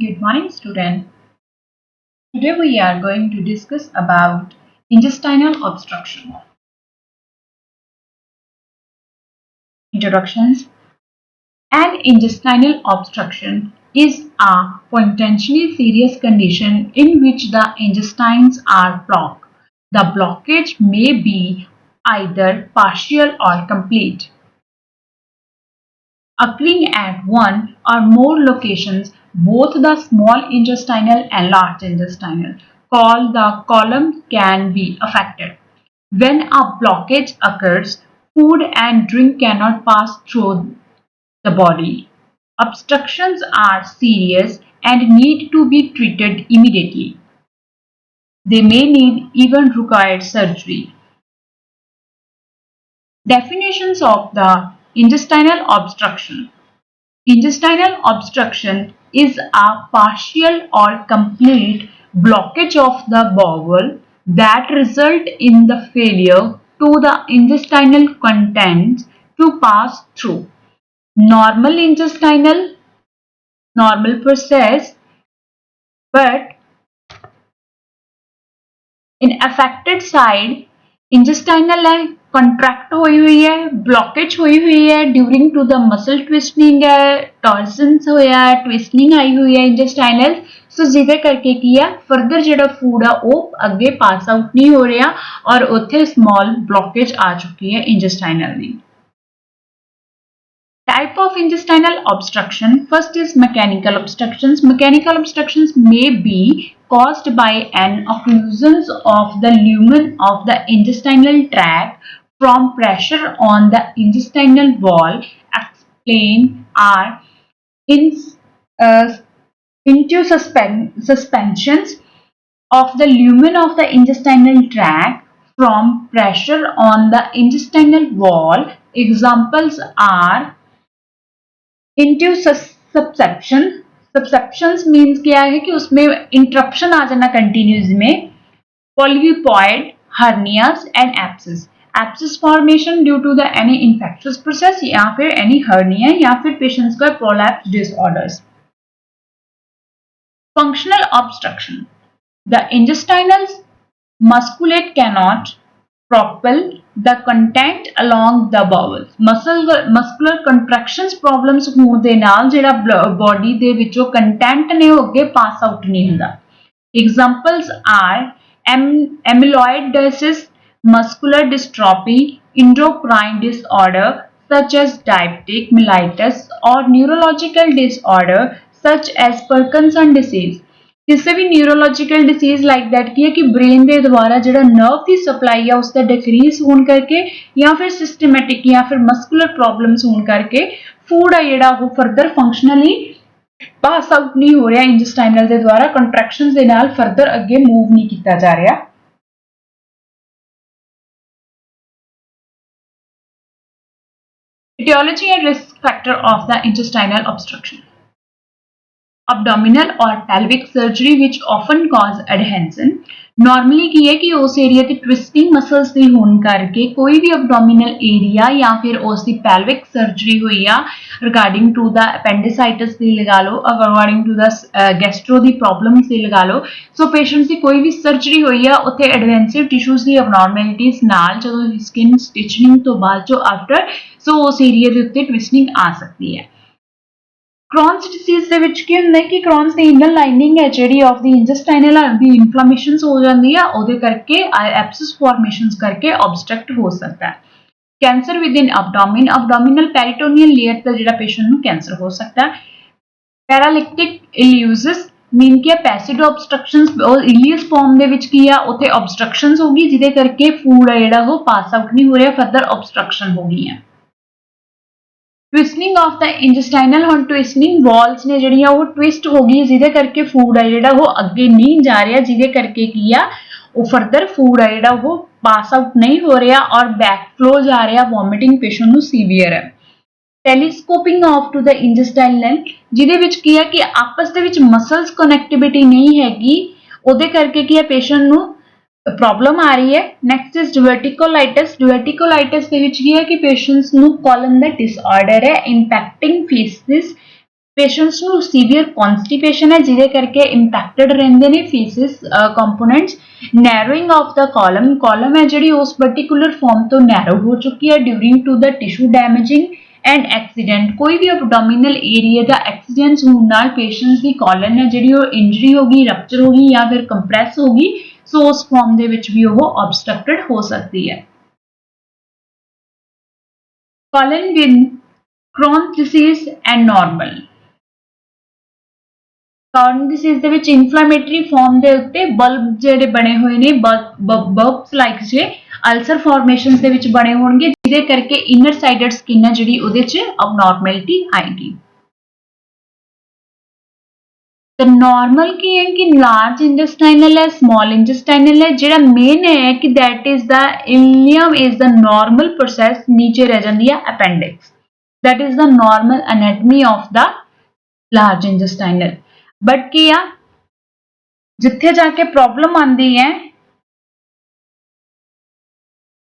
Good morning, student. Today we are going to discuss about intestinal obstruction. Introductions. An intestinal obstruction is a potentially serious condition in which the intestines are blocked. The blockage may be either partial or complete, occurring at one or more locations, both the small intestinal and large intestinal, called the colon, can be affected. When a blockage occurs, food and drink cannot pass through the body. Obstructions are serious and need to be treated immediately. They may need even required surgery. Definitions of the intestinal obstruction. Intestinal obstruction is a partial or complete blockage of the bowel that result in the failure to the intestinal contents to pass through. Normal process, but in affected side intestinal contract हुई है, blockage हुई है during to the muscle twisting है, torsons होया है, twisting आई हुई है intestinal, सो जिदे करके की है further जेड़ा food है वो अगे pass out नहीं हो रहा और उत्थे small blockage आ चुकी है intestinally. Type of intestinal obstruction. First is mechanical obstructions. Mechanical obstructions may be caused by an occlusion of the lumen of the intestinal tract from pressure on the intestinal wall. Explain are in, into suspensions of the lumen of the intestinal tract from pressure on the intestinal wall. Examples are intussusception. Susceptions means क्या है कि उसमें interruption आ जाना continues में. Polypoid, hernias and abscess. Abscess formation due to the any infectious process या फिर any hernia या फिर पेशेंट्स का prolapse disorders. Functional obstruction. The intestinal musculate cannot propel the content along the bowels. Muscular contractions problems होने दे नाल जेड़ा body दे विचों content ने वो अगे pass out नहीं होता. Examples are amyloidosis, muscular dystrophy, endocrine disorder such as diabetic mellitus or neurological disorder such as Parkinson disease. किसी भी न्यूरोलॉजिकल डिसीज लाइक दैट की है कि ब्रेन के द्वारा जो नर्व की सप्लाई है उसका डिक्रीज होने करके या फिर सिस्टमैटिक या फिर मस्कुलर प्रॉब्लम्स होने करके फूड है जेड़ा वो फर्दर फंक्शनली पास आउट नहीं हो रहा इंटेस्टाइनल के द्वारा कंट्रैक्शंस दे नाल फर्दर अगे मूव नहीं किया जा रहा. Etiology and risk factor of the intestinal obstruction. Abdominal or pelvic surgery which often cause adhesion. Normally की है कि उस एरिया की ट्विस्टिंग मसल्स ਦੀ ਹੋਣ ਕਰਕੇ ਕੋਈ ਵੀ abdominal ਏਰੀਆ ਜਾਂ ਫਿਰ ਉਸ ਦੀ pelvic surgery ਹੋਈ ਆ regarding to the appendicitis ਦੀ ਲਗਾ ਲਓ, according to the gastro the problems ਦੀ ਲਗਾ ਲਓ. ਸੋ ਪੇਸ਼ੈਂਟ ਦੀ ਕੋਈ ਵੀ ਸਰਜਰੀ ਹੋਈ ਆ ਉੱਥੇ ਐਡਵੈਂਸਿਵ ਟਿਸ਼ੂਜ਼ ਦੀ abnormalities ਨਾਲ ਜਦੋਂ ਸਕਿਨ ਸਟਿਚਿੰਗ ਤੋਂ ਬਾਅਦ ਜੋ ਆਫਟਰ ਸੋ ਉਸ ਏਰੀਆ ਦੇ ਉੱਤੇ ਟਵਿਸਟਿੰਗ ਆ ਸਕਦੀ ਹੈ. Crohn's disease ਦੇ ਵਿੱਚ ਕੀ ਹੁੰਦਾ ਹੈ ਕਿ Crohn's ਦੀ ਇਨਰ ਲਾਈਨਿੰਗ ਹੈ ਜਿਹੜੀ ਆਫ ਦੀ ਇੰਟੈਸਟਾਈਨਲ ਦੀ ਇਨਫਲੇਮੇਸ਼ਨਸ ਹੋ ਜਾਂਦੀ ਆ ਉਹਦੇ ਕਰਕੇ ਐਪਸਿਸ ਫਾਰਮੇਸ਼ਨਸ ਕਰਕੇ obstruct ਹੋ ਸਕਦਾ ਹੈ. Cancer within abdomen, abdominal peritoneal layer ਦਾ ਜਿਹੜਾ ਪੇਸ਼ੈਂਟ ਨੂੰ ਕੈਂਸਰ ਹੋ ਸਕਦਾ ਹੈ. ਪੈਰਾਲਿਕਟਿਕ ਇਲਿਊਸਿਸ ਮੀਨ ਕਿ ਪੈਸਿਡ obstructions ਇਲੀਅਸ ਫਾਰਮ ਦੇ ਵਿੱਚ ਕੀ ਆ ਉੱਥੇ obstructions ਹੋ ਗਈ ਜਿਹਦੇ ਕਰਕੇ ਫੂਡ ਆ ਜਿਹੜਾ ਉਹ ਪਾਸ ਆਊਟ ਨਹੀਂ ਹੋ ਰਿਹਾ ਫਰਦਰ obstruction ਹੋ ਗਈ ਹੈ. ट्विस्टिंग ऑफ द इंटेस्टाइनल ਹੁਣ ट्विस्टिंग वॉल्स ने ਜਿਹੜੀਆਂ ਉਹ ट्विस्ट हो गई ਜਿਹਦੇ ਕਰਕੇ ਫੂਡ ਆ ਜਿਹੜਾ ਉਹ ਅੱਗੇ ਨਹੀਂ ਜਾ ਰਿਹਾ ਜਿਹਦੇ ਕਰਕੇ ਕੀ ਆ ਉਹ ਫਰਦਰ ਫੂਡ ਆ ਜਿਹੜਾ ਉਹ ਪਾਸ ਆਊਟ ਨਹੀਂ ਹੋ ਰਿਹਾ ਔਰ ਬੈਕ ਫਲੋ ਜਾ ਰਿਹਾ ਵੋਮਿਟਿੰਗ ਪੇਸ਼ੈਂਟ ਨੂੰ ਸੀਵੀਅਰ ਹੈ. ਟੈਲੀਸਕੋਪਿੰਗ ਆਫ ਟੂ ਦ ਇੰਟੈਸਟਾਈਨਲ ਜਿਹਦੇ ਵਿੱਚ ਕੀ ਹੈ ਕਿ ਆਪਸ ਦੇ ਵਿੱਚ ਮਸਲਸ ਕਨੈਕਟੀਵਿਟੀ ਨਹੀਂ ਹੈਗੀ ਉਹਦੇ ਕਰਕੇ ਕੀ ਹੈ ਪੇਸ਼ੈਂਟ ਨੂੰ प्रॉब्लम आ रही है. Next is डिवर्टिकोलाइटिस. डिवर्टिकोलाइटिस ਦੇ ਵਿੱਚ ਕੀ ਹੈ ਕਿ ਪੇਸ਼ੈਂਟਸ ਨੂੰ ਕੋਲਨ ਦਾ ਡਿਸਆਰਡਰ ਹੈ ਇੰਪੈਕਟਿੰਗ ਫੀਸਿਸ. पेशेंट्स ਨੂੰ ਸੀਵੀਅਰ ਕਨਸਟੀਪੇਸ਼ਨ ਹੈ ਜਿਹਦੇ ਕਰਕੇ ਇੰਪੈਕਟਡ ਰਹਿੰਦੇ ਨੇ faeces components narrowing of the column ਹੈ ਜਿਹੜੀ ਉਸ ਪਾਰਟਿਕੂਲਰ ਫਾਰਮ ਤੋਂ ਨੈਰੋ ਹੋ ਚੁੱਕੀ ਹੈ during to the tissue damaging and accident ਕੋਈ ਵੀ ਐਬਡੋਮੀਨਲ ਏਰੀਆ ਦਾ ਐਕਸੀਡੈਂਟ ਹੋਣ ਨਾਲ ਪੇਸ਼ੈਂਟਸ ਦੀ ਕਾਲਨ ਹੈ ਜਿਹੜੀ ਉਹ ਇੰਜਰੀ ਹੋ ਗਈ ਰਪਚਰ ਹੋ ਗਈ ਜਾਂ ਫਿਰ ਕੰਪਰੈਸ ਹੋ ਗਈ ਸੋ ਉਸ ਫਾਰਮ ਦੇ ਵਿੱਚ ਵੀ ਉਹ obstructed ਹੋ ਸਕਦੀ ਹੈ colon with Crohn's disease and normal Crohn's disease ਦੇ ਵਿੱਚ ਇਨਫਲੇਮੇਟਰੀ ਫਾਰਮ ਦੇ ਉੱਤੇ ਬਲਬ ਜਿਹੜੇ ਬਣੇ ਹੋਏ ਨੇ ਬਬਸ ਲਾਈਕ ਜੇ ਅਲਸਰ ਫਾਰਮੇਸ਼ਨਸ ਦੇ ਵਿੱਚ ਬਣੇ ਹੋਣਗੇ ਜਿਹਦੇ ਕਰਕੇ ਇਨਰ ਸਾਈਡਡ ਸਕਿਨ ਹੈ ਜਿਹੜੀ ਉਹਦੇ 'ਚ ਅਬਨੋਰਮੈਲਿਟੀ ਆਏਗੀ ਤਾਂ ਨਾਰਮਲ ਕੀ ਹੈ ਕਿ ਲਾਰਜ ਇੰਟੈਸਟਾਈਨਲ ਹੈ ਸਮਾਲ ਇੰਟੈਸਟਾਈਨਲ ਹੈ ਜਿਹੜਾ ਮੇਨ ਹੈ ਕਿ that is the ileum is the normal process ਨੀਚੇ ਰਹਿ ਜਾਂਦੀ ਹੈ appendix that is the normal anatomy of the large intestinal but ਕੀ ਆ ਜਿੱਥੇ ਜਾ ਕੇ ਪ੍ਰੋਬਲਮ ਆਂਦੀ ਹੈ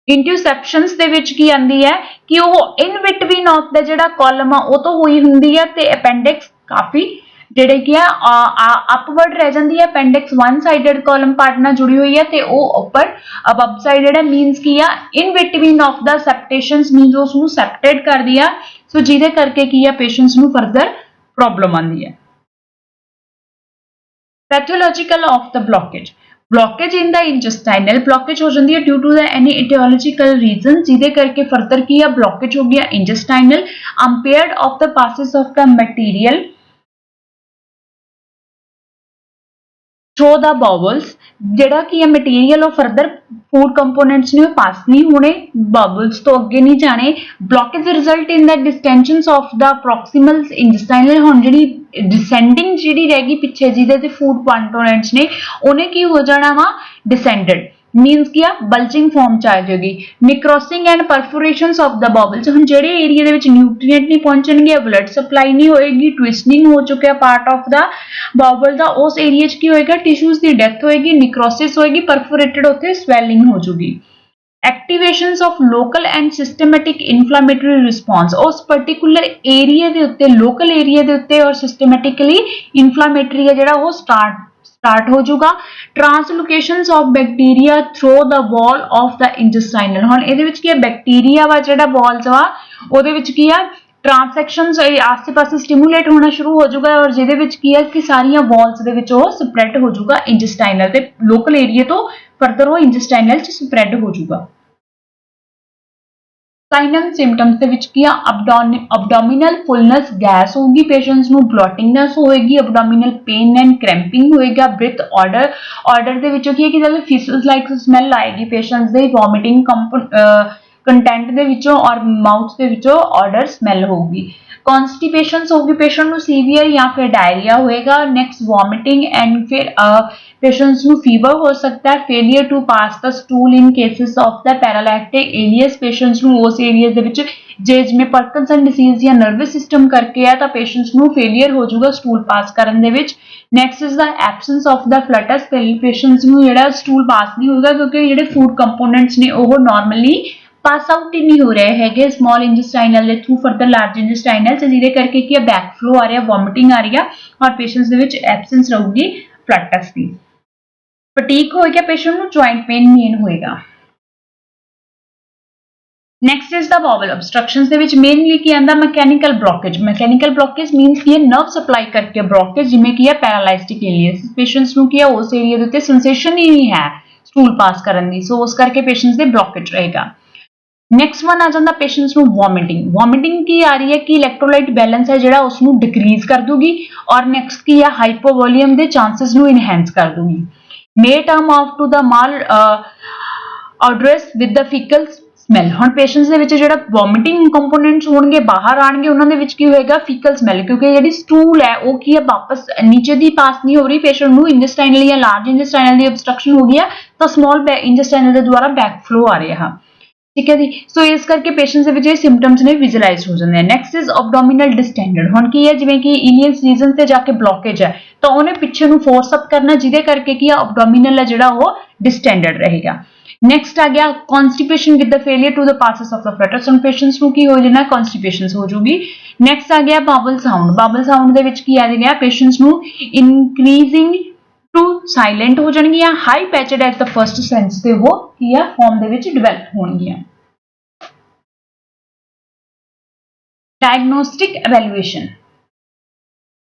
ਇੰਟਰਸੈਪਸ਼ਨਸ ਦੇ ਵਿੱਚ ਕੀ ਆਂਦੀ ਹੈ ਕਿ ਉਹ ਇਨ ਬਿਟਵੀਨ ਆਫ ਦਾ ਜਿਹੜਾ ਕਾਲਮ ਆ ਉਹ ਤੋਂ ਹੋਈ ਹੁੰਦੀ ਹੈ ਤੇ appendix ਕਾਫੀ ਜਿਹੜੇ ਕੀ ਆ ਅਪਵਰਡ ਰਹਿ ਜਾਂਦੀ ਹੈ appendix one sided column part ਨਾਲ ਜੁੜੀ ਹੋਈ ਹੈ ਤੇ ਉਹ ਉੱਪਰ ਅਬਵ ਸਾਈਡਡ ਹੈ ਮੀਨਸ ਕੀ ਆ in between of the septations means ਉਸ ਨੂੰ ਸੈਪਟੇਟ ਕਰਦੀ ਆ ਸੋ ਜਿਹਦੇ ਕਰਕੇ ਕੀ ਆ ਪੇਸ਼ੈਂਟਸ ਨੂੰ ਫਰਦਰ ਪ੍ਰੋਬਲਮ ਆਉਂਦੀ ਹੈ pathological of the blockage in the intestinal blockage ਹੋ ਜਾਂਦੀ ਹੈ due to the any etiological reason ਜਿਹਦੇ ਕਰਕੇ ਫਰਦਰ ਕੀ ਆ blockage ਹੋ ਗਿਆ intestinal impaired of the passes of the material through the bowels ਜਿਹੜਾ ਕੀ ਹੈ ਮਟੀਰੀਅਲ ਉਹ ਫਰਦਰ ਫੂਡ ਕੰਪੋਨੈਂਟਸ ਨੂੰ ਪਾਸ ਨਹੀਂ ਹੋਣੇ ਬਬਲਸ ਤੋਂ ਅੱਗੇ ਨਹੀਂ ਜਾਣੇ blockage result in the distensions of the proximal intestinal ਹੁਣ ਜਿਹੜੀ ਡਿਸੈਂਡਿੰਗ ਜਿਹੜੀ ਰਹਿ ਗਈ ਪਿੱਛੇ ਜਿਹਦੇ ਤੇ ਫੂਡ ਕੰਪੋਨੈਂਟਸ ਨੇ ਉਹਨੇ ਕੀ ਹੋ ਜਾਣਾ ਵਾ ਡਿਸੈਂਡਡ means ਕੀ ਆ ਬਲਜਿੰਗ ਫਾਰਮ ਚ ਆ ਜਾਏਗੀ ਨਿਕਰੋਸਿੰਗ ਐਂਡ ਪਰਫੋਰੇਸ਼ਨਸ ਆਫ ਦਾ ਬਬਲਸ ਹੁਣ ਜਿਹੜੇ ਏਰੀਆ ਦੇ ਵਿੱਚ ਨਿਊਟ੍ਰੀਐਂਟ ਨਹੀਂ ਪਹੁੰਚਣਗੇ ਬਲੱਡ ਸਪਲਾਈ ਨਹੀਂ ਹੋਏਗੀ ਟਵਿਸਟਿੰਗ ਹੋ ਚੁੱਕਿਆ ਪਾਰਟ ਆਫ ਦਾ ਬਬਲ ਦਾ ਉਸ ਏਰੀਆ 'ਚ ਕੀ ਹੋਏਗਾ ਟਿਸ਼ੂਜ਼ ਦੀ ਡੈਥ ਹੋਏਗੀ ਨਿਕਰੋਸਿਸ ਹੋਏਗੀ ਪਰਫੋਰੇਟਡ ਉੱਥੇ ਸਵੈਲਿੰਗ ਹੋ ਜੂਗੀ activations of local and systematic inflammatory response ਉਸ particular ਏਰੀਆ ਦੇ ਉੱਤੇ ਲੋਕਲ ਏਰੀਆ ਦੇ ਉੱਤੇ ਔਰ systematically inflammatory ਹੈ ਜਿਹੜਾ ਉਹ start ਹੋ ਜਾਊਗਾ translocations of bacteria through the wall of the intestinal ਹੁਣ ਇਹਦੇ ਵਿੱਚ ਕੀ ਹੈ ਬੈਕਟੀਰੀਆ ਵਾ ਜਿਹੜਾ walls ਵਾ ਉਹਦੇ ਵਿੱਚ ਕੀ ਆ ਟ੍ਰਾਂਸੈਕਸ਼ਨਸ ਆਸ-ਪਾਸੇ ਸਟਿਮੂਲੇਟ ਹੋਣਾ ਸ਼ੁਰੂ ਹੋ ਜਾਊਗਾ ਔਰ ਜਿਹਦੇ ਵਿੱਚ ਕੀ ਹੈ ਕਿ ਸਾਰੀਆਂ ਵਾਲਸ ਦੇ ਵਿੱਚ ਉਹ ਸਪਰੈਡ ਹੋ ਜਾਊਗਾ ਇੰਟੈਸਟਾਈਨਲ ਤੇ ਲੋਕਲ ਏਰੀਆ ਤੋਂ ਫਰਦਰ ਉਹ ਇੰਟੈਸਟਾਈਨਲ ਚ ਸਪਰੈਡ ਹੋ ਜਾਊਗਾ ਸਾਈਨ ਸਿੰਪਟਮਸ ਦੇ ਵਿੱਚ ਕੀ ਆ ਅਬਡੋਮੀਨਲ ਫੁਲਨੈਸ ਗੈਸ ਹੋਊਗੀ ਪੇਸ਼ੈਂਟਸ ਨੂੰ ਬਲੋਟਿੰਗਨੈਸ ਹੋਏਗੀ ਅਬਡੋਮੀਨਲ ਪੇਨ ਐਂਡ ਕ੍ਰੈਂਪਿੰਗ ਹੋਏਗਾ ਬ੍ਰੀਥ ਆਰਡਰ ਦੇ ਵਿੱਚੋਂ ਕੀ ਹੈ ਕਿ ਜਦੋਂ ਫਿਸਲਸ ਲਾਈਕ ਸਮੈਲ ਆਏਗੀ ਪੇਸ਼ੈਂਟਸ ਦੇ ਵੋਮਿਟਿੰਗ ਕੰਟੈਂਟ ਦੇ ਵਿੱਚੋਂ ਔਰ ਮਾਊਥ ਦੇ ਵਿੱਚੋਂ ਆਰਡਰ ਸਮੈਲ ਹੋਊਗੀ ਕਨਸਟੀਪੇਸ਼ਨਸ ਹੋਊਗੀ ਪੇਸ਼ੈਂਟ ਨੂੰ ਸੀਵੀਅਰ ਜਾਂ ਫਿਰ ਡਾਇਰੀਆ ਹੋਏਗਾ ਨੈਕਸਟ ਵੋਮਿਟਿੰਗ ਐਂਡ ਫਿਰ ਪੇਸ਼ੈਂਟਸ ਨੂੰ ਫੀਵਰ ਹੋ ਸਕਦਾ ਹੈ failure to pass the stool in cases of the paralytic ileus patients ਨੂੰ ਉਸ ਏਰੀਆ ਦੇ ਵਿੱਚ ਜੇ ਜਿਵੇਂ ਪਾਰਕਿੰਸਨ ਡਿਸੀਜ਼ ਜਾਂ ਨਰਵਸ ਸਿਸਟਮ ਕਰਕੇ ਆ ਤਾਂ ਪੇਸ਼ੈਂਟਸ ਨੂੰ ਫੇਲਿਅਰ ਹੋ ਜਾਊਗਾ ਸਟੂਲ ਪਾਸ ਕਰਨ ਦੇ ਵਿੱਚ next is the absence of the flatus patients ਨੂੰ ਜਿਹੜਾ ਸਟੂਲ ਪਾਸ ਨਹੀਂ ਹੋਊਗਾ ਕਿਉਂਕਿ ਜਿਹੜੇ ਫੂਡ ਕੰਪੋਨੈਂਟਸ ਨੇ ਉਹ ਨਾਰਮਲੀ ਪਾਸ ਆਊਟ ਹੀ ਨਹੀਂ ਹੋ ਰਹੇ ਹੈਗੇ ਸਮਾਲ ਇੰਟੈਸਟਾਈਨਲ ਦੇ ਥਰੂ ਫਰਦਰ ਲਾਰਜ ਇੰਟੈਸਟਾਈਨਲ ਤੇ ਜਿਹਦੇ ਕਰਕੇ ਕੀ ਬੈਕ ਫਲੋ ਆ ਰਿਹਾ ਵੋਮਿਟਿੰਗ ਆ ਰਹੀ ਆ ਔਰ ਪੇਸ਼ੈਂਟਸ ਦੇ ਵਿੱਚ ਐਬਸੈਂਸ ਰਹੂਗੀ ਫਲਟਸ ਦੀ ਫਟੀਕ ਹੋਏਗਾ ਪੇਸ਼ੈਂਟ ਨੂੰ ਜੁਆਇੰਟ ਪੇਨ ਮੇਨ ਹੋਏਗਾ ਨੈਕਸਟ ਇਜ਼ ਦਾ ਬੋਵਲ obstructions ਦੇ ਵਿੱਚ ਮੇਨਲੀ ਕੀ ਆਂਦਾ ਮੈਕੈਨੀਕਲ ਬਲੋਕੇਜ ਮੀਨਸ ਕੀ ਹੈ ਨਰਵ ਸਪਲਾਈ ਕਰਕੇ ਬਲੋਕੇਜ ਜਿਵੇਂ ਕੀ ਹੈ ਪੈਰਾਲਾਈਸਟਿਕ ਏਲੀਅਸ ਪੇਸ਼ੈਂਟਸ ਨੂੰ ਕੀ ਹੈ ਉਸ ਏਰੀਆ ਦੇ ਉੱਤੇ ਸੈਂਸੇਸ਼ਨ ਹੀ ਨਹੀਂ ਹੈ ਸਟੂਲ ਪਾਸ ਕਰਨ ਦੀ ਸੋ ਉਸ ਕਰਕੇ ਪੇਸ਼ੈਂਟਸ ਦੇ ਬਲੋਕੇਜ ਰਹੇਗਾ ਨੈਕਸਟ ਵਨ ਆ ਜਾਂਦਾ ਪੇਸ਼ੈਂਟਸ ਨੂੰ ਵੋਮਿਟਿੰਗ ਕੀ ਆ ਰਹੀ ਹੈ ਕਿ ਇਲੈਕਟ੍ਰੋਲਾਈਟ ਬੈਲੈਂਸ ਹੈ ਜਿਹੜਾ ਉਸ ਨੂੰ ਡਿਕਰੀਜ਼ ਕਰ ਦੂਗੀ ਔਰ ਨੈਕਸਟ ਕੀ ਹੈ ਹਾਈਪੋਵੋਲੀਅਮ ਦੇ ਚਾਂਸਸ ਨੂੰ ਇਨਹੈਂਸ ਕਰ ਦੂਗੀ may term off to the mal odorous with the fecal smell ਹੁਣ ਪੇਸ਼ੈਂਟਸ ਦੇ ਵਿੱਚ ਜਿਹੜਾ ਵੋਮਿਟਿੰਗ ਕੰਪੋਨੈਂਟਸ ਹੋਣਗੇ ਬਾਹਰ ਆਣਗੇ ਉਹਨਾਂ ਦੇ ਵਿੱਚ ਕੀ ਹੋਏਗਾ ਫੀਕਲ ਸਮੈਲ ਕਿਉਂਕਿ ਜਿਹੜੀ ਸਟੂਲ ਹੈ ਉਹ ਕੀ ਹੈ ਵਾਪਸ ਨੀਚੇ ਦੀ ਪਾਸ ਨਹੀਂ ਹੋ ਰਹੀ ਪੇਸ਼ੈਂਟ ਨੂੰ ਇੰਟੈਸਟਾਈਨਲ ਜਾਂ ਲਾਰਜ ਇੰਟੈਸਟਾਈਨਲ ਦੀ obstruction ਹੋ ਗਈ ਹੈ ਤਾਂ ਸਮਾਲ ਇੰਟੈਸਟਾਈਨਲ ਦੇ ਦੁਆਰਾ ਬੈਕ ਫਲੋ ਆ ਰਿਹਾ ਠੀਕ ਹੈ ਜੀ ਸੋ ਇਸ ਕਰਕੇ ਪੇਸ਼ੈਂਟਸ ਦੇ ਵਿੱਚ ਇਹ ਸਿੰਪਟਮਸ ਨੇ ਵਿਜ਼ੂਅਲਾਈਜ਼ ਹੋ ਜਾਂਦੇ ਨੇ ਨੈਕਸਟ ਇਜ਼ ਐਬਡੋਮੀਨਲ ਡਿਸਟੈਂਡਡ ਹੁਣ ਕੀ ਹੈ ਜਿਵੇਂ ਕਿ ਇਲੀਅਸ ਰੀਜਨ ਤੇ ਜਾ ਕੇ ਬਲੋਕੇਜ ਹੈ ਤਾਂ ਉਹਨੇ ਪਿੱਛੇ ਨੂੰ ਫੋਰਸ ਅਪ ਕਰਨਾ ਜਿਹਦੇ ਕਰਕੇ ਕੀ ਆ ਐਬਡੋਮੀਨਲ ਹੈ ਜਿਹੜਾ ਉਹ ਡਿਸਟੈਂਡਡ ਰਹੇਗਾ ਨੈਕਸਟ ਆ ਗਿਆ constipation with the failure to the passes of the flatus. ਹੁਣ ਪੇਸ਼ੈਂਟਸ ਨੂੰ ਕੀ ਹੋ ਜਾਣਾ, ਕਨਸਟੀਪੇਸ਼ਨ ਹੋ ਜੂਗੀ। ਨੈਕਸਟ ਆ ਗਿਆ ਬਾਬਲ ਸਾਊਂਡ। ਬਾਬਲ ਸਾਊਂਡ ਦੇ ਵਿੱਚ ਕੀ ਆ ਗਿਆ, ਪੇਸ਼ੈਂਟਸ ਨੂੰ ਇਨਕਰੀਜ਼ਿੰਗ ਟੂ ਸਾਇਲੈਂਟ ਹੋ ਜਾਣਗੀਆਂ, high pitched at the first sense ਤੇ ਉਹ ਕੀ ਆ ਫਾਰਮ ਦੇ ਵਿੱਚ ਡਿਵੈਲਪ ਹੋਣਗੀਆਂ। Diagnostic evaluation.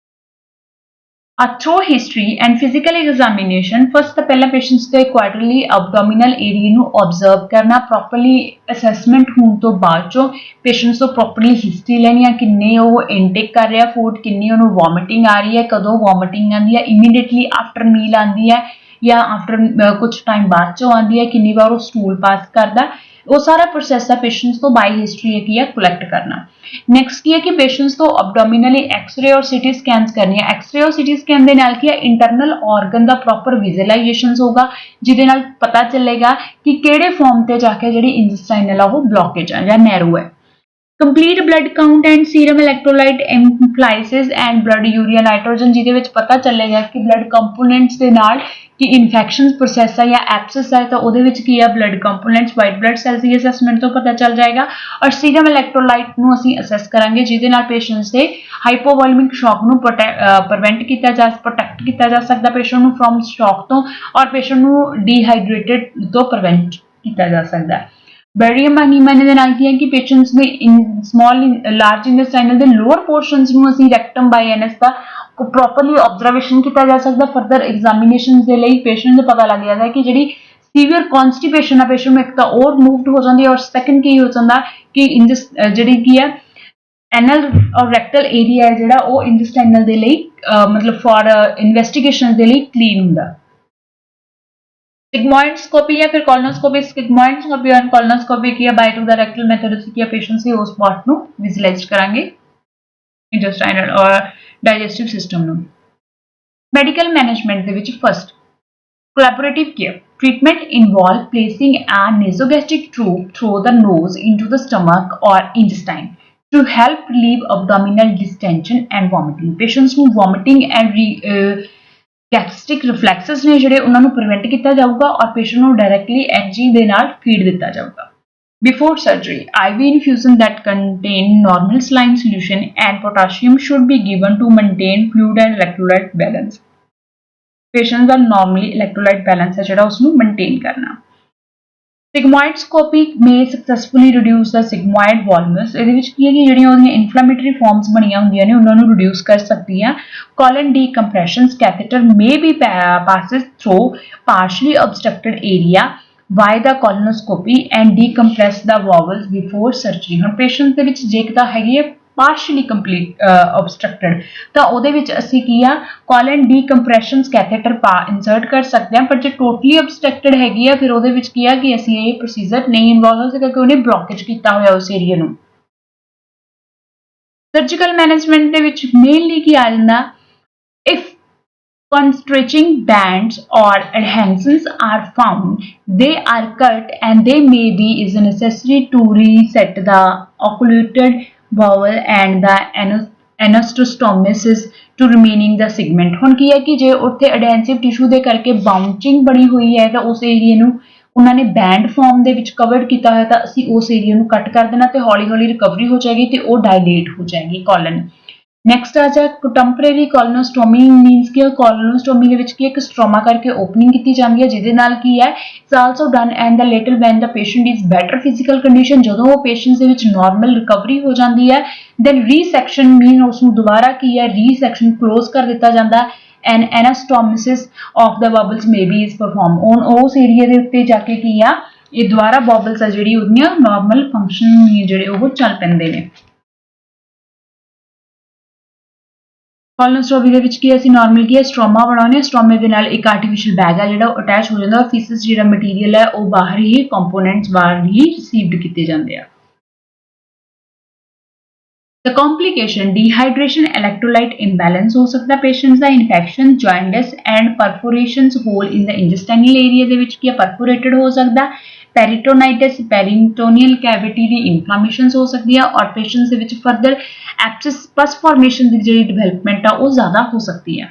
A thorough history and physical examination. First ਤਾਂ ਪਹਿਲਾਂ patients ਦੇ quarterly abdominal area ਨੂੰ observe ਕਰਨਾ, properly assessment ਹੋਣ ਤੋਂ ਬਾਅਦ ਚੋਂ patients ਤੋਂ properly history ਲੈਣੀ ਆ, ਕਿੰਨੇ ਉਹ intake ਕਰ ਰਿਹਾ food, ਕਿੰਨੀ ਉਹਨੂੰ vomiting ਆ ਰਹੀ ਹੈ, ਕਦੋਂ vomiting ਆਉਂਦੀ ਹੈ, immediately after meal ਆਉਂਦੀ ਹੈ ਜਾਂ after ਕੁਛ time ਬਾਅਦ ਚੋਂ ਆਉਂਦੀ ਹੈ, ਕਿੰਨੀ ਵਾਰ ਉਹ stool pass ਕਰਦਾ, ਉਹ ਸਾਰਾ ਪ੍ਰੋਸੈਸ ਆ ਪੇਸ਼ੈਂਟਸ ਤੋਂ ਬਾਈ ਹਿਸਟਰੀ ਕੀ ਹੈ ਕਲੈਕਟ ਕਰਨਾ। ਨੈਕਸਟ ਕੀ ਹੈ ਕਿ ਪੇਸ਼ੈਂਟਸ ਤੋਂ ਅਬਡੋਮੀਨਲੀ ਐਕਸ-ਰੇ ਔਰ ਸੀਟੀ ਸਕੈਨਸ ਕਰਨੀਆਂ। ਐਕਸ-ਰੇ ਔਰ ਸੀਟੀ ਸਕੈਨ ਦੇ ਨਾਲ ਕੀ ਹੈ ਇੰਟਰਨਲ ਆਰਗਨ ਦਾ ਪ੍ਰੋਪਰ ਵਿਜ਼ੂਅਲਾਈਜੇਸ਼ਨਸ ਹੋਗਾ, ਜਿਹਦੇ ਨਾਲ ਪਤਾ ਚੱਲੇਗਾ ਕਿ ਕਿਹੜੇ ਫਾਰਮ ਤੇ ਜਾ ਕੇ ਜਿਹੜੀ ਇੰਟੈਸਟਾਈਨਲ ਆ ਉਹ ਬਲੌਕੇਜ ਆ ਜਾਂ ਨੈਰੋ ਹੈ। Complete blood count and serum electrolyte analysis and blood urea nitrogen, ਜਿਹਦੇ ਵਿੱਚ ਪਤਾ ਚੱਲੇਗਾ ਕਿ blood components ਦੇ ਨਾਲ ਕਿ ਇਨਫੈਕਸ਼ਨ ਪ੍ਰੋਸੈਸ ਹੈ ਜਾਂ ਐਪਸਿਸ ਹੈ ਤਾਂ ਉਹਦੇ ਵਿੱਚ ਕੀ ਹੈ blood components, white blood cells ਦੀ ਅਸੈਸਮੈਂਟ ਤੋਂ ਪਤਾ ਚੱਲ ਜਾਏਗਾ। ਔਰ ਸੀਰਮ ਇਲੈਕਟ੍ਰੋਲਾਈਟ ਨੂੰ ਅਸੀਂ ਅਸੈਸ ਕਰਾਂਗੇ, ਜਿਹਦੇ ਨਾਲ ਪੇਸ਼ੈਂਟਸ ਦੇ ਹਾਈਪੋਵੋਲੈਮਿਕ ਸ਼ੌਕ ਨੂੰ ਪ੍ਰੋਟੈਕਟ ਕੀਤਾ ਜਾ ਸਕਦਾ ਪੇਸ਼ੈਂਟ ਨੂੰ ਫਰੋਮ ਸ਼ੌਕ ਤੋਂ, ਔਰ ਪੇਸ਼ੈਂਟ ਨੂੰ ਡੀਹਾਈਡਰੇਟਡ ਤੋਂ ਪ੍ਰੀਵੈਂਟ ਕੀਤਾ ਜਾ ਸਕਦਾ। ਬੈਰੀਅਮ ਅਨੀਮੀਆ ਦੇ ਨਾਲ ਕੀ ਹੈ ਕਿ ਪੇਸ਼ੈਂਟਸ ਦੇ ਸਮਾਲ ਲਾਰਜ ਇੰਟੈਸਟਾਈਨਲ ਦੇ ਲੋਅਰ ਪੋਰਸ਼ਨਸ ਨੂੰ ਅਸੀਂ ਰੈਕਟਮ ਬਾਈ ਐਨਐਸ ਦਾ ਪ੍ਰੋਪਰਲੀ ਆਬਜ਼ਰਵੇਸ਼ਨ ਕੀਤਾ ਜਾ ਸਕਦਾ। ਫਰਦਰ ਐਗਜ਼ਾਮੀਨੇਸ਼ਨ ਦੇ ਲਈ ਪੇਸ਼ੈਂਟ ਨੂੰ ਪਤਾ ਲੱਗ ਜਾਂਦਾ ਕਿ ਜਿਹੜੀ ਸੀਵੀਅਰ ਕਨਸਟੀਪੇਸ਼ਨ ਆ ਪੇਸ਼ੈਂਟ ਨੂੰ ਇੱਕ ਤਾਂ ਉਹ ਰਿਮੂਵਡ ਹੋ ਜਾਂਦੀ ਹੈ, ਔਰ ਸੈਕੰਡ ਕੀ ਹੋ ਜਾਂਦਾ ਕਿ ਜਿਹੜੀ ਕੀ ਹੈ ਐਨਲ ਔਰ ਰੈਕਟਲ ਏਰੀਆ ਹੈ ਜਿਹੜਾ ਉਹ ਇੰਟੈਸਟਾਈਨਲ ਦੇ ਲਈ ਮਤਲਬ ਫॉर ਇਨਵੈਸਟੀਗੇਸ਼ਨ ਦੇ ਲਈ ਕਲੀਨ ਹੁੰਦਾ। सिग्मोइडस्कोपी या फिर कॉलोनोस्कोपी। सिग्मोइडस्कोपी और कॉलोनोस्कोपी की by two the rectal method से किया पेशेंट्स से उस पार्ट ਨੂੰ विजुअलाइज करांगे इंटेस्टाइनल और डाइजेस्टिव सिस्टम ਨੂੰ। मेडिकल मैनेजमेंट ਦੇ ਵਿੱਚ first collaborative care treatment involve placing a nasogastric tube through the nose into the stomach or intestine to help relieve abdominal distension and vomiting. Patients ਨੂੰ vomiting and gastric ਰਿਫਲੈਕਸਸ ਨੇ ਜਿਹੜੇ ਉਹਨਾਂ ਨੂੰ prevent ਕੀਤਾ ਜਾਊਗਾ ਔਰ ਪੇਸ਼ੈਂਟ ਨੂੰ ਡਾਇਰੈਕਟਲੀ ਐਨਜੀ ਦੇ ਨਾਲ ਫੀਡ ਦਿੱਤਾ ਜਾਊਗਾ। Before surgery IV infusion that contain normal saline solution and potassium should be given to maintain fluid and electrolyte balance. Patient the normally electrolyte balance ਹੈ ਜਿਹੜਾ ਉਸ ਨੂੰ ਮੇਨਟੇਨ ਕਰਨਾ। सिग्मोइडस्कोपी may successfully reduce the sigmoid volumens। ਇਹਦੇ ਵਿੱਚ ਕੀ ਹੈ ਕਿ ਜਿਹੜੀਆਂ ਉਹਦੀਆਂ ਇਨਫਲੇਮੇਟਰੀ ਫਾਰਮਸ ਬਣੀਆਂ ਹੁੰਦੀਆਂ ਨੇ ਉਹਨਾਂ ਨੂੰ ਰਿਡਿਊਸ ਕਰ ਸਕਦੀ ਆ। colon decompressions catheter may be passes through partially obstructed area by the colonoscopy and decompress the bowels before surgery। ਹੁਣ ਪੇਸ਼ੈਂਟ ਦੇ ਵਿੱਚ ਜੇ ਤਾਂ ਹੈਗੀ ਹੈ partially complete obstructed ਤਾਂ ਉਹਦੇ ਵਿੱਚ ਅਸੀਂ ਕੀ ਆ colon decompressions catheter insert ਕਰ ਸਕਦੇ ਹਾਂ, ਪਰ ਜੇ totally obstructed ਹੈਗੀ ਆ ਫਿਰ ਉਹਦੇ ਵਿੱਚ ਕੀ ਆ ਕਿ ਅਸੀਂ ਇਹ ਪ੍ਰੋਸੀਜਰ ਨਹੀਂ ਇਨਵੋਲਵ ਹੋ ਸਕਦਾ ਕਿਉਂਕਿ ਉਹਨੇ ਬਲੌਕੇਜ ਕੀਤਾ ਹੋਇਆ ਉਸ ਏਰੀਆ ਨੂੰ। ਸਰਜੀਕਲ ਮੈਨੇਜਮੈਂਟ ਦੇ ਵਿੱਚ ਮੇਨਲੀ ਕੀ ਆ ਜਾਂਦਾ if constricting bands or adhesions are found, they are cut and they may be is necessary to reset the occluded bowel and the anastomosis to remaining the segment। ਹੁਣ ਕੀ ਹੈ ਕਿ ਜੇ ਉੱਥੇ ਅਡੈਂਸਿਵ tissue ਦੇ ਕਰਕੇ ਬਾਉਂਚਿੰਗ ਬਣੀ ਹੋਈ ਹੈ ਤਾਂ ਉਸ ਏਰੀਆ ਨੂੰ ਉਹਨਾਂ ਨੇ ਬੈਂਡ ਫਾਰਮ ਦੇ ਵਿੱਚ ਕਵਰਡ ਕੀਤਾ ਹੋਇਆ ਤਾਂ ਅਸੀਂ ਉਸ ਏਰੀਆ ਨੂੰ ਕੱਟ ਕਰ ਦੇਣਾ ਤੇ ਹੌਲੀ ਹੌਲੀ ਰਿਕਵਰੀ ਹੋ ਜਾਏਗੀ ਤੇ ਉਹ ਡਾਇਲੇਟ ਹੋ ਜਾਏਗੀ ਕੋਲਨ। ਨੈਕਸਟ ਆ ਜਾ ਕੰਟੈਂਪਰੇਰੀ ਕੋਲੋਨੋਸਟੋਮੀ ਮੀਨਸ ਕਿ ਕੋਲੋਨੋਸਟੋਮੀ ਦੇ ਵਿੱਚ ਕੀ ਇੱਕ ਸਟ੍ਰੋਮਾ ਕਰਕੇ ਓਪਨਿੰਗ ਕੀਤੀ ਜਾਂਦੀ ਹੈ ਜਿਹਦੇ ਨਾਲ ਕੀ ਹੈ it's also done and the little van the patient is better physical condition. ਜਦੋਂ ਉਹ ਪੇਸ਼ੈਂਟ ਦੇ ਵਿੱਚ ਨਾਰਮਲ ਰਿਕਵਰੀ ਹੋ ਜਾਂਦੀ ਹੈ ਦੈਨ ਰੀਸੈਕਸ਼ਨ ਮੀਨ ਉਸ ਨੂੰ ਦੁਬਾਰਾ ਕੀ ਹੈ ਰੀਸੈਕਸ਼ਨ ਕਲੋਜ਼ ਕਰ ਦਿੱਤਾ ਜਾਂਦਾ and anastomosis of the bowels may be is perform on ਉਸ ਏਰੀਆ ਦੇ ਉੱਤੇ ਜਾ ਕੇ ਕੀ ਆ ਇਹ ਦੁਬਾਰਾ ਬਬਲਸ ਆ ਜਿਹੜੀ ਉਹਦੀਆਂ ਨਾਰਮਲ ਫੰਕਸ਼ਨ ਜਿਹੜੇ ਉਹ ਚੱਲ ਪੈਂਦੇ ਨੇ। ਕੋਲੋਨੋਸਟੋਮੀ ਦੇ ਵਿੱਚ ਕੀ ਅਸੀਂ ਨਾਰਮਲ ਕੀ ਹੈ ਸਟ੍ਰੋਮਾ ਬਣਾਉਂਦੇ ਹਾਂ, ਸਟ੍ਰੋਮੇ ਦੇ ਨਾਲ ਇੱਕ ਆਰਟੀਫਿਸ਼ੀਅਲ ਬੈਗ ਹੈ ਜਿਹੜਾ ਉਹ ਅਟੈਚ ਹੋ ਜਾਂਦਾ, ਫੀਸਿਸ ਜਿਹੜਾ ਮਟੀਰੀਅਲ ਹੈ ਉਹ ਬਾਹਰ ਹੀ ਕੰਪੋਨੈਂਟਸ ਬਾਹਰ ਹੀ ਰਿਸੀਵਡ ਕੀਤੇ ਜਾਂਦੇ ਆ। The complication dehydration electrolyte imbalance ਹੋ ਸਕਦਾ patients the, infection jaundice and perforations hole in the intestinal area ਦੇ ਵਿੱਚ ਕੀ perforated ਹੋ ਸਕਦਾ, peritonitis peritoneal cavity ਦੀ inflammations ਹੋ ਸਕਦੀ ਹੈ ਔਰ ਪੇਸ਼ੈਂਟਸ ਦੇ ਵਿੱਚ ਫਰਦਰ ਐਪਸਿਸ ਪਸ ਫਾਰਮੇਸ਼ਨ ਦੀ ਜਿਹੜੀ ਡਿਵੈਲਪਮੈਂਟ ਆ ਉਹ ਜ਼ਿਆਦਾ ਹੋ ਸਕਦੀ ਹੈ।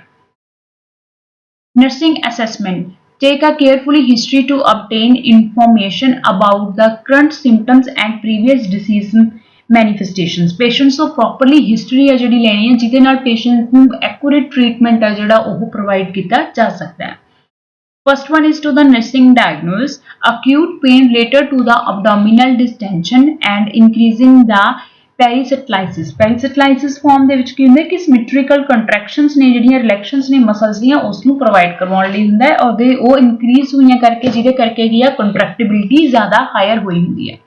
Nursing assessment Take a carefully history to obtain information about the current symptoms and previous disease manifestations. Patients ਤੋਂ properly history ਹੈ ਜਿਹੜੀ ਲੈਣੀ ਹੈ ਜਿਹਦੇ ਨਾਲ patient ਨੂੰ accurate treatment ਹੈ ਜਿਹੜਾ ਉਹ provide ਕੀਤਾ ਜਾ ਸਕਦਾ ਹੈ. First one is to the nursing diagnose. Acute pain related to the abdominal distension and increasing the peristalsis. Peristalsis form ਦੇ ਵਿੱਚ ਕੀ ਹੁੰਦਾ ਕਿ symmetrical contractions ਨੇ ਜਿਹੜੀਆਂ relaxations ਨੇ muscles ਦੀਆਂ ਉਸ ਨੂੰ provide ਕਰਵਾਉਣ ਲਈ ਹੁੰਦਾ ਹੈ ਔਰ ਉਹ increase ਹੋਈਆਂ ਕਰਕੇ ਜਿਹਦੇ ਕਰਕੇ ਕੀ ਆ contractibility ਜ਼ਿਆਦਾ higher ਹੋਈ ਹੁੰਦੀ ਹੈ.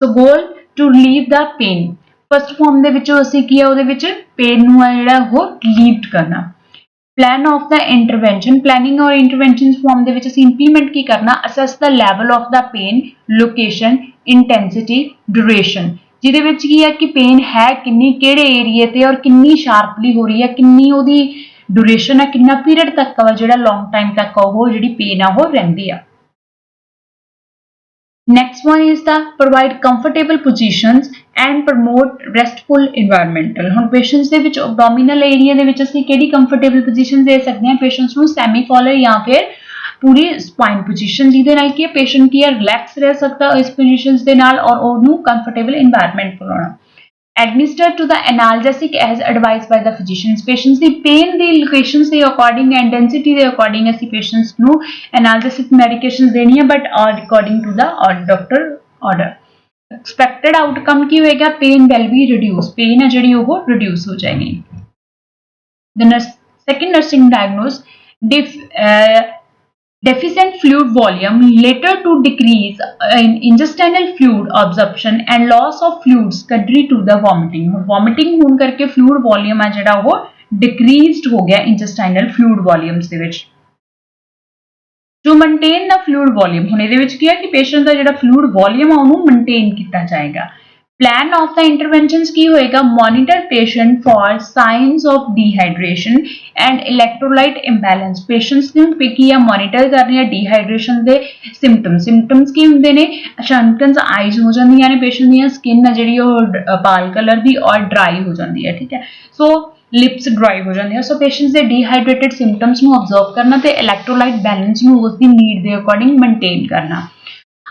So goal to relieve the pain. First form ਦੇ ਵਿੱਚੋਂ ਅਸੀਂ ਕੀ ਆ ਉਹਦੇ ਵਿੱਚ pain ਨੂੰ ਆ ਜਿਹੜਾ ਉਹ relieve ਕਰਨਾ. Plan of the intervention. Planning or interventions form ਦੇ ਵਿੱਚ ਅਸੀਂ implement ਕੀ ਕਰਨਾ assess the level of the pain, location, intensity, duration. ਜਿਹਦੇ ਵਿੱਚ ਕੀ ਹੈ ਕਿ ਪੇਨ ਹੈ ਕਿੰਨੀ ਕਿਹੜੇ ਏਰੀਏ ਤੇ ਔਰ ਕਿੰਨੀ ਸ਼ਾਰਪਲੀ ਹੋ ਰਹੀ ਹੈ ਕਿੰਨੀ ਉਹਦੀ ਡਿਊਰੇਸ਼ਨ ਹੈ ਕਿੰਨਾ ਪੀਰੀਅਡ ਤੱਕ ਵਾ ਜਿਹੜਾ ਲੌਂਗ ਟਾਈਮ ਤੱਕ ਉਹ ਜਿਹੜੀ ਪੇਨ ਆ ਉਹ ਰਹਿੰਦੀ ਆ. Next one is the provide comfortable positions and promote restful environmental. ਹੁਣ patients ਦੇ ਵਿੱਚ abdominal area ਦੇ ਵਿੱਚ ਅਸੀਂ ਕਿਹੜੀ comfortable position ਦੇ ਸਕਦੇ ਹਾਂ patients ਨੂੰ semi collar ਜਾਂ ਫਿਰ ਪੂਰੀ spine position ਜਿਹਦੇ ਨਾਲ ਕੀ ਹੈ patient ਕੀ ਹੈ relax ਰਹਿ ਸਕਦਾ ਇਸ positions ਦੇ ਨਾਲ ਔਰ ਉਹਨੂੰ comfortable environment ਬਣਾਉਣਾ. Administer to the analgesic as advised by the physicians. Patients the pain the locations ਦੇ according and density ਦੇ according ਅਸੀਂ patients ਨੂੰ analgesic medications ਦੇਣੀ ਹੈ but according to the doctor order. Expected outcome ਕੀ ਹੋਏਗਾ pain will be reduced. pain ਹੈ ਜਿਹੜੀ ਉਹ reduce ਹੋ ਜਾਏਗੀ. The second nursing diagnose deficient fluid volume later to decrease in intestinal fluid absorption and loss of fluid secondary to the vomiting. Vomiting ਹੋਣ ਕਰਕੇ fluid volume ਹੈ ਜਿਹੜਾ ਉਹ decreased ਹੋ ਗਿਆ intestinal fluid volumes ਦੇ ਵਿੱਚ. To maintain the fluid volume. ਹੁਣ ਇਹਦੇ ਵਿੱਚ ਕੀ ਹੈ ਕਿ patient ਦਾ ਜਿਹੜਾ fluid volume ਆ ਉਹਨੂੰ maintain ਕੀਤਾ ਜਾਏਗਾ. Plan of the interventions ਕੀ ਹੋਏਗਾ monitor patient for signs of dehydration and electrolyte imbalance. Patients ਨੂੰ ਕੀ ਆ monitor ਕਰਨੀ ਹੈ dehydration ਦੇ symptoms ਕੀ ਹੁੰਦੇ ਨੇ symptoms eyes ਹੋ ਜਾਂਦੀਆਂ ਨੇ patient ਦੀਆਂ skin ਹੈ ਜਿਹੜੀ ਉਹ pale color ਦੀ ਔਰ dry ਹੋ ਜਾਂਦੀ ਹੈ ਠੀਕ ਹੈ so lips dry ਹੋ ਜਾਂਦੇ ਆ so patients ਦੇ dehydrated symptoms ਨੂੰ observe ਕਰਨਾ ਤੇ electrolyte balance ਨੂੰ ਉਸ ਦੀ need ਦੇ according maintain ਕਰਨਾ.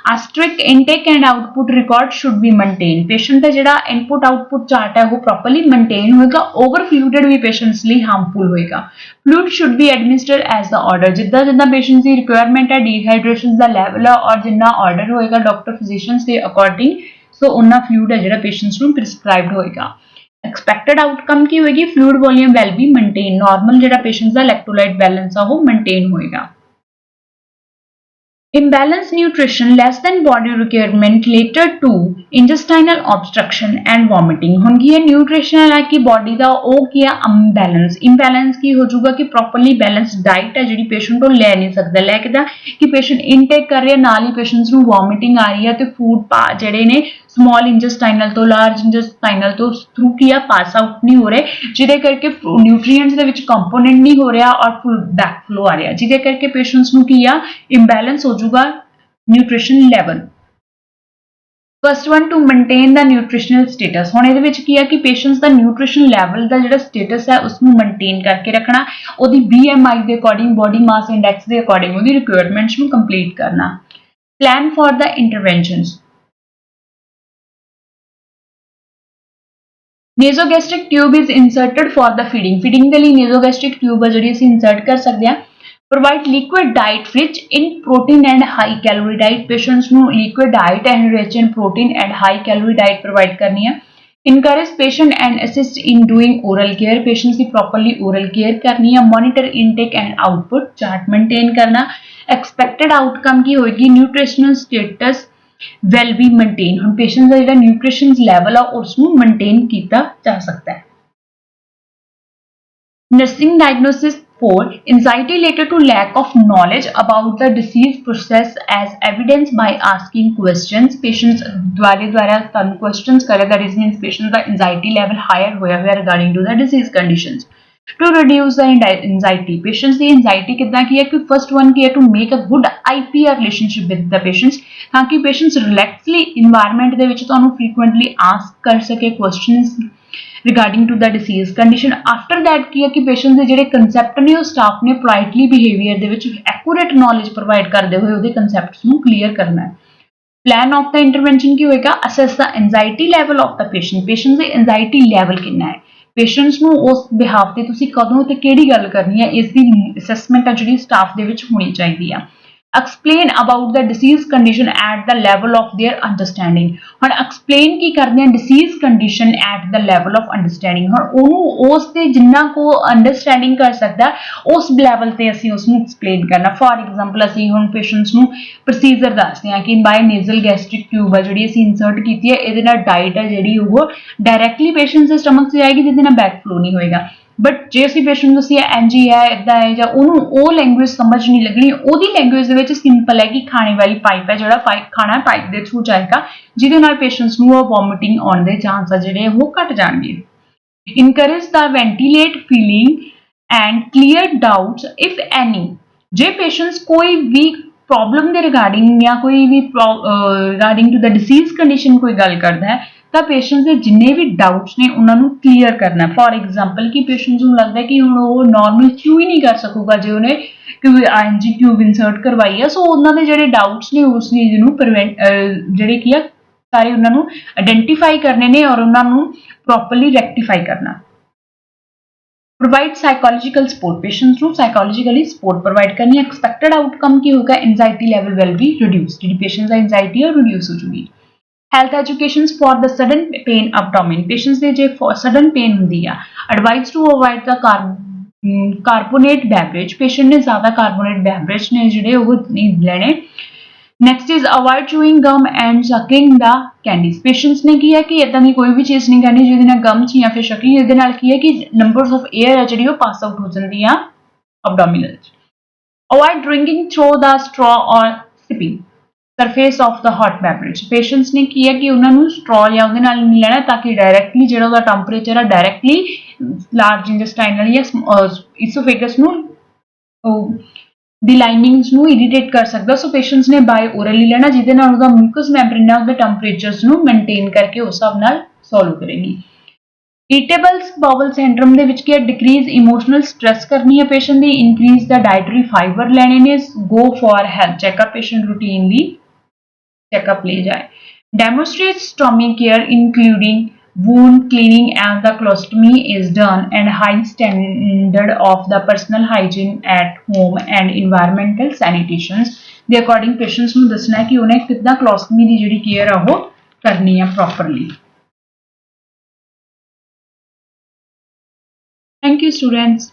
A strict intake and output record should be maintained. Patient ਦਾ ਜਿਹੜਾ input output chart ਹੈ ਉਹ properly maintain ਹੋਏਗਾ. Over fluided ਵੀ patients ਲਈ harmful ਹੋਏਗਾ. Fluid should be administered as the order. ਜਿੱਦਾਂ patients ਦੀ requirement ਹੈ dehydration ਦਾ level ਹੈ ਔਰ ਜਿੰਨਾ order ਹੋਏਗਾ doctor physicians ਦੇ according so ਉਨਾ fluid ਹੈ ਜਿਹੜਾ patients ਨੂੰ prescribed ਹੋਏਗਾ. Expected outcome ਕੀ ਹੋਏਗੀ fluid volume will be maintained. Normal ਜਿਹੜਾ patients ਦਾ electrolyte balance ਆ ਉਹ maintain ਹੋਏਗਾ. Imbalanced nutrition less than body requirement later to intestinal obstruction and vomiting. ਹੁਣ ਕੀ ਹੈ nutrition ਹੈ ਕਿ body ਦਾ ਉਹ ਕੀ ਹੈ imbalance ਕੀ ਹੋ ਜਾਊਗਾ ਕਿ properly balanced diet ਹੈ ਜਿਹੜੀ patient ਉਹ ਲੈ ਨਹੀਂ ਸਕਦਾ ਲੈ ਕਿਦਾ ਕਿ patient intake ਕਰ ਰਿਹਾ ਨਾਲ ਹੀ patients ਨੂੰ vomiting ਆ ਰਹੀ ਹੈ ਤੇ food ਜਿਹੜੇ ਨੇ small intestinal ਤੋਂ large intestinal ਤੋਂ through ਕੀ ਆ pass out ਨਹੀਂ ਹੋ ਰਹੇ ਜਿਹਦੇ ਕਰਕੇ nutrients ਦੇ ਵਿੱਚ component ਨਹੀਂ ਹੋ ਰਿਹਾ ਔਰ full backflow ਆ ਰਿਹਾ ਜਿਹਦੇ ਕਰਕੇ patients ਨੂੰ ਕੀ ਆ imbalance ਹੋ ਜਾਊਗਾ nutrition level. First one to maintain the nutritional status. ਹੁਣ ਇਹਦੇ ਵਿੱਚ ਕੀ ਹੈ ਕਿ patients ਦਾ nutrition level ਦਾ ਜਿਹੜਾ status ਹੈ ਉਸ ਨੂੰ maintain ਕਰਕੇ ਰੱਖਣਾ ਉਹਦੀ BMI ਦੇ according body mass index ਦੇ according ਉਹਦੀ requirements ਨੂੰ complete ਕਰਨਾ. Plan for the interventions. Nasogastric tube is inserted for the feeding. Feeding ਦੇ ਲਈ nasogastric tube ਹੈ ਜਿਹੜੀ ਅਸੀਂ insert ਕਰ ਸਕਦੇ ਹਾਂ. Provide liquid diet rich in protein and high calorie diet. Patients ਨੂੰ liquid diet and rich in protein and high calorie diet provide ਕਰਨੀ ਹੈ. Encourage patient and assist in doing oral care. Patients the properly oral care ਕਰਨੀ ਹੈ. Monitor intake and output chart maintain ਕਰਨਾ. Expected outcome ਕੀ ਹੋਏਗੀ nutritional status will be maintained. ਹੁਣ patient ਦਾ ਜਿਹੜਾ nutrition level ਆ ਉਸ ਨੂੰ maintain ਕੀਤਾ ਜਾ ਸਕਦਾ ਹੈ. Nursing diagnosis for anxiety related to lack of knowledge about the disease process as evidenced by asking questions. Patients ਦੁਆਰਾ ਤੁਹਾਨੂੰ questions ਕਰੇ that is means patient the anxiety level higher ਹੋਇਆ regarding to the disease conditions. To reduce the anxiety. Patients the anxiety ਕਿੱਦਾਂ ਕੀ ਹੈ ਕਿ first one ਕੀ ਹੈ to make a good IPR relationship with the patients ਤਾਂ ਕਿ patients relaxedly environment ਦੇ ਵਿੱਚ ਤੁਹਾਨੂੰ frequently ask ਕਰ ਸਕੇ questions regarding to the disease condition. After that ਕੀ ਹੈ ਕਿ ਪੇਸ਼ੈਂਟ ਦੇ ਜਿਹੜੇ ਕਨਸੈਪਟ ਨੇ ਉਹ ਸਟਾਫ ਨੇ ਪੋਲਾਈਟਲੀ ਬਿਹੇਵੀਅਰ ਦੇ ਵਿੱਚ ਐਕੂਰੇਟ ਨੌਲੇਜ ਪ੍ਰੋਵਾਈਡ ਕਰਦੇ ਹੋਏ ਉਹਦੇ ਕਨਸੈਪਟਸ ਨੂੰ ਕਲੀਅਰ ਕਰਨਾ ਹੈ। ਪਲਾਨ ਆਫ ਦਾ ਇੰਟਰਵੈਂਸ਼ਨ ਕੀ ਹੋਏਗਾ, assess the anxiety level of the patient ਦੇ ਐਂਜ਼ਾਈਟੀ ਲੈਵਲ ਕਿੰਨਾ ਹੈ, ਪੇਸ਼ੈਂਟਸ ਨੂੰ ਉਸ ਬਿਹਾਫ ਤੇ ਤੁਸੀਂ ਕਦੋਂ ਤੇ ਕਿਹੜੀ ਗੱਲ ਕਰਨੀ ਹੈ ਇਸ ਦੀ ਅਸੈਸਮੈਂਟ ਆ ਜਿਹੜੀ ਸਟਾਫ ਦੇ ਵਿੱਚ ਹੋਣੀ ਚਾਹੀਦੀ ਆ। explain about the disease condition at the level of their understanding। ਹੁਣ explain ਕੀ ਕਰਦੇ ਆ disease condition at the level of understanding। ਹੁਣ ਉਹਨੂੰ ਉਸ ਤੇ ਜਿੰਨਾ ਕੋ understanding ਕਰ ਸਕਦਾ ਉਸ ਲੈਵਲ ਤੇ ਅਸੀਂ ਉਸ ਨੂੰ explain ਕਰਨਾ। ਫॉर एग्जांपल ਅਸੀਂ ਹੁਣ ਪੇਸ਼ੈਂਟਸ ਨੂੰ ਪ੍ਰੋਸੀਜਰ ਦੱਸਦੇ ਹਾਂ ਕਿ ਬਾਈ ਨੇਜ਼ਲ ਗੈਸਟ੍ਰਿਕ ਟਿਊਬ ਆ ਜਿਹੜੀ ਅਸੀਂ ਇਨਸਰਟ ਕੀਤੀ ਹੈ ਇਹਦੇ ਨਾਲ ਡਾਈਟ ਹੈ ਜਿਹੜੀ ਉਹ ਡਾਇਰੈਕਟਲੀ ਪੇਸ਼ੈਂਟ ਦੇ ਸਟਮਕ 'ਚ ਜਾਏਗੀ ਜਿਹਦੇ ਨਾਲ ਬੈਕ ਫਲੋ ਨਹੀਂ ਹੋਏਗਾ। बट जे असीं पेशेंट ਨੂੰ ਅਸੀਂ ਇੰਝ ਹੀ ਹੈ ਇਦਾਂ ਹੈ ਜਾਂ ਉਹਨੂੰ ਉਹ ਲੈਂਗੁਏਜ ਸਮਝ ਨਹੀਂ ਲੱਗਣੀ, ਉਹਦੀ ਲੈਂਗੁਏਜ ਦੇ ਵਿੱਚ ਸਿੰਪਲ ਹੈ ਕਿ ਖਾਣੇ ਵਾਲੀ ਪਾਈਪ ਹੈ ਜਿਹੜਾ ਖਾਣਾ ਪਾਈਪ ਦੇ ਥਰੂ ਜਾਏਗਾ ਜਿਹਦੇ ਨਾਲ ਪੇਸ਼ੈਂਟਸ ਨੂੰ ਵੋਮਿਟਿੰਗ ਆਉਣ ਦੇ ਚਾਂਸ ਆ ਜਿਹੜੇ ਉਹ ਘਟ ਜਾਣਗੇ। Encourage the ventilate feeling and clear doubts if any. ਜੇ ਪੇਸ਼ੈਂਟਸ ਕੋਈ ਵੀ ਪ੍ਰੋਬਲਮ ਦੇ ਰਿਗਾਰਡਿੰਗ ਜਾਂ ਕੋਈ ਵੀ regarding to the disease condition ਕੋਈ ਗੱਲ ਕਰਦਾ ਹੈ ਤਾਂ ਪੇਸ਼ੈਂਟ ਦੇ ਜਿੰਨੇ ਵੀ ਡਾਊਟਸ ਨੇ ਉਹਨਾਂ ਨੂੰ ਕਲੀਅਰ ਕਰਨਾ। ਫॉर एग्जांपल ਕਿ ਪੇਸ਼ੈਂਟ ਨੂੰ ਲੱਗਦਾ ਕਿ ਹੁਣ ਉਹ ਨਾਰਮਲ ਚੂ ਹੀ ਨਹੀਂ ਕਰ ਸਕੂਗਾ ਜੇ ਉਹਨੇ ਕੋਈ ਆਈਐਨਜੀ ਟਿਊਬ ਇਨਸਰਟ ਕਰਵਾਈ ਆ, ਸੋ ਉਹਨਾਂ ਦੇ ਜਿਹੜੇ ਡਾਊਟਸ ਨੇ ਉਸ ਚੀਜ਼ ਨੂੰ ਜਿਹੜੇ ਕੀ ਆ ਸਾਰੇ ਉਹਨਾਂ ਨੂੰ ਆਇਡੈਂਟੀਫਾਈ ਕਰਨੇ ਨੇ ਔਰ ਉਹਨਾਂ ਨੂੰ ਪ੍ਰੋਪਰਲੀ ਰੈਕਟੀਫਾਈ ਕਰਨਾ। प्रोवाइड साइकोलॉजिकल सपोर्ट, पेशेंट्स ਨੂੰ साइकोलॉजिकली सपोर्ट प्रोवाइड करनी। एक्सपेक्टेड आउटकम की होगा anxiety level will be reduce, जी पेशेंट्स का एंजाइटी है रिड्यूस हो जाएगी। Health education for the sudden pain abdomen, patients ਦੇ ਜੇ सडन पेन ਹੁੰਦੀ ਆ advise to avoid the carbonate beverage, patient ने ज्यादा कार्बोनेट बेवरेज ने ਜਿਹੜੇ ਉਹ ਨਹੀਂ ਲੈਣੇ। Next is avoid chewing gum and ਸਕਿੰਗ the candies, patients ਨੇ ਕੀ ਹੈ ਕਿ ਇਦਾਂ ਦੀ ਕੋਈ ਵੀ ਚੀਜ਼ ਨਹੀਂ ਕਰਨੀ ਜਿਹਦੇ ਨਾਲ ਗਮ ਚ ਜਾਂ ਫਿਰ ਸ਼ਕਿੰਗ, ਇਹਦੇ ਨਾਲ ਕੀ ਹੈ ਕਿ ਨੰਬਰਸ ਆਫ 에ਅਰ ਹੈ ਜਿਹੜੀ ਉਹ ਪਾਸ ਆਊਟ ਹੋ ਜਾਂਦੀ ਆ ਅਬਡੋਮੀਨਲ ਚ। ਅਵॉइड drinking through the straw or sipping surface of the hot beverage, patients ਨੇ ਕੀ ਹੈ ਕਿ ਉਹਨਾਂ ਨੂੰ ਸਟ੍ਰॉ ਜਾਂ ਉਹਦੇ ਨਾਲ ਨਹੀਂ ਲੈਣਾ ਤਾਂ ਕਿ ਡਾਇਰੈਕਟਲੀ ਜਿਹੜਾ ਉਹਦਾ ਟੈਂਪਰੇਚਰ ਆ ਡਾਇਰੈਕਟਲੀ ਲਾਰਜ ਇੰਟੈਸਟਾਈਨਲ ਜਾਂ ਇਸੋਫੇਗਸ ਨੂੰ ਦੀ ਲਾਈਨਿੰਗਸ ਨੂੰ ਇਰੀਟੇਟ ਕਰ ਸਕਦਾ। ਸੋ ਪੇਸ਼ੈਂਟਸ ਨੇ ਬਾਈ ਓਰਲੀ ਲੈਣਾ ਜਿਹਦੇ ਨਾਲ ਉਹਦਾ ਮਿਊਕਸ ਮੈਂਬਰੇਨ ਉਹਦੇ ਟੈਂਪਰੇਚਰਸ ਨੂੰ ਮੇਨਟੇਨ ਕਰਕੇ ਉਸ ਹਿਸਾਬ ਨਾਲ ਸੋਲਵ ਕਰੇਗੀ। ਇਰੀਟੇਬਲ ਬਾਉਲ ਸਿੰਡਰਮ ਦੇ ਵਿੱਚ ਕੀ ਹੈ ਡਿਕਰੀਜ਼ ਇਮੋਸ਼ਨਲ ਸਟ੍ਰੈਸ ਕਰਨੀ ਹੈ ਪੇਸ਼ੈਂਟ ਦੀ, ਇਨਕਰੀਜ਼ ਦਾ ਡਾਇਟਰੀ ਫਾਈਬਰ ਲੈਣੇ ਨੇ, go for health checkup, patient routinely checkup ਲੈ ਜਾਏ। Demonstrate stoma care including wound cleaning and the colostomy is done and high standard of the personal hygiene at home and environmental sanitations ਦੇ according patients ਨੂੰ ਦੱਸਣਾ ਹੈ ਕਿ ਉਹਨੇ ਕਿੱਦਾਂ ਕਲੋਸਟਮੀ ਦੀ ਜਿਹੜੀ ਕੇਅਰ ਆ ਉਹ ਕਰਨੀ ਹੈ ਪ੍ਰੋਪਰਲੀ। Thank you students.